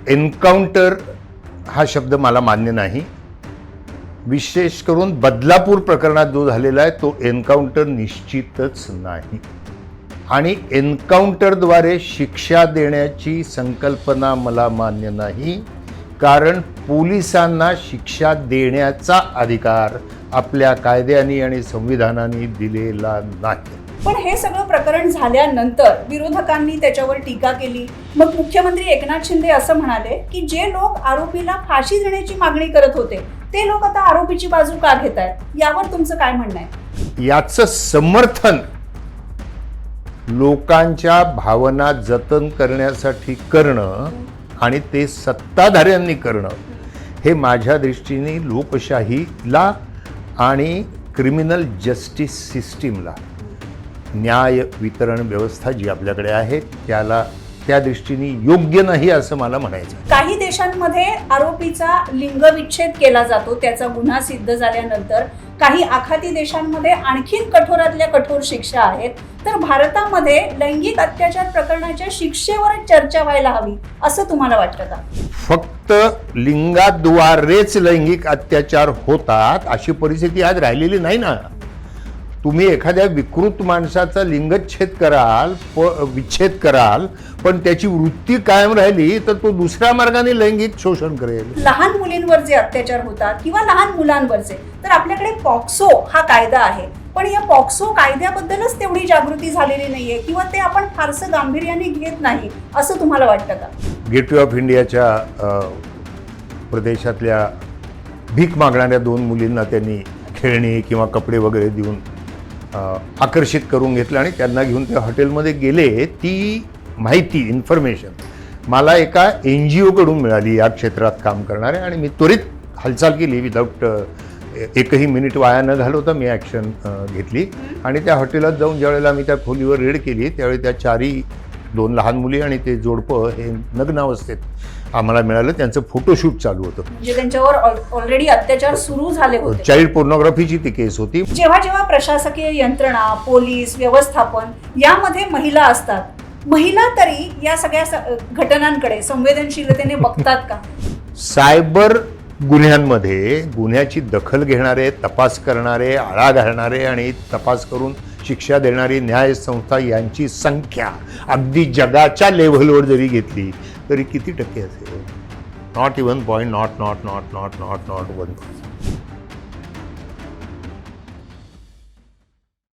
Encounter हा शब्द मला मान्य नाही. विशेष करून बदलापूर प्रकरणात जो झालेला आहे तो एन्काउंटर निश्चितच नाही. आणि एन्काउंटरद्वारे शिक्षा देण्याची संकल्पना मला मान्य नाही, कारण पोलिसांना शिक्षा देण्याचा अधिकार आपल्या कायद्याने आणि संविधानाने दिलेला नाही. पण हे सगळं प्रकरण झाल्यानंतर विरोधकांनी त्याच्यावर टीका केली. मग मुख्यमंत्री एकनाथ शिंदे असं म्हणाले की जे लोक आरोपीला फाशी देण्याची मागणी करत होते ते लोक आता आरोपीची बाजू का घेत आहेत, यावर तुमचं काय म्हणणं आहे? याचं समर्थन लोकांच्या भावना जतन करण्यासाठी करणं आणि ते सत्ताधाऱ्यांनी करणं हे माझ्या दृष्टीने लोकशाहीला आणि क्रिमिनल जस्टिस सिस्टीमला, न्याय वितरण व्यवस्था जी आपल्याकडे आहे त्या दृष्टीने योग्य नाही असं मला म्हणायचं. काही देशांमध्ये आरोपीचा लिंगविच्छेद केला जातो त्याचा गुन्हा सिद्ध झाल्यानंतर. काही आखाती देशांमध्ये आणखीन कठोरातल्या कठोर शिक्षा आहेत. तर भारतामध्ये लैंगिक अत्याचार प्रकरणाच्या शिक्षेवरच चर्चा व्हायला हवी असं तुम्हाला वाटतं का? फक्त लिंगाद्वारेच लैंगिक अत्याचार होतात अशी परिस्थिती आज राहिलेली नाही ना. तुम्ही एखाद्या विकृत माणसाचा लिंगच्छेद कराल, विच्छेद कराल, पण त्याची वृत्ती कायम राहिली तर तो दुसऱ्या मार्गाने लैंगिक शोषण करेल. लहान मुलींवर जे अत्याचार होतात किंवा लहान मुलांवरचे, तर आपल्याकडे पॉक्सो हा कायदा आहे, पण या पॉक्सो कायद्याबद्दलच तेवढी जागृती झालेली नाहीये किंवा ते आपण फारसं गांभीर्याने घेत नाही असं तुम्हाला वाटतं का? गेटवे ऑफ इंडियाच्या प्रदेशातल्या भीक मागणाऱ्या 2 मुलींना त्यांनी खेळणी किंवा कपडे वगैरे देऊन आकर्षित करून घेतलं आणि त्यांना घेऊन त्या हॉटेलमध्ये गेले. ती माहिती, इन्फॉर्मेशन मला एका NGO कडून मिळाली या क्षेत्रात काम करणारे, आणि मी त्वरित हालचाल केली. विदाऊट एकही मिनिट वाया न घालवता मी ॲक्शन घेतली आणि त्या हॉटेलात जाऊन ज्यावेळेला मी त्या खोलीवर रेड केली त्यावेळी त्या 2 लहान मुली आणि ते जोडपं हे नग्न अवस्थेत आम्हाला मिळालं. त्यांचं फोटोशूट चालू होतं. म्हणजे त्यांच्यावर ऑलरेडी अत्याचार सुरू झाले होते. चाइल्ड पोर्नोग्राफीची ती केस होती. जेव्हा जेव्हा प्रशासकीय यंत्रणा, पोलीस, व्यवस्थापन यामध्ये महिला असतात, महिला तरी या सगळ्या घटनांकडे संवेदनशीलतेने बघतात का? सायबर गुन्ह्यांमध्ये गुन्ह्याची दखल घेणारे, तपास करणारे, आळा घालणारे आणि तपास करून शिक्षा देणारी न्याय संस्था यांची संख्या अगदी जगाच्या लेव्हलवर जरी घेतली तरी किती टक्के असेल? Not even 0.0000000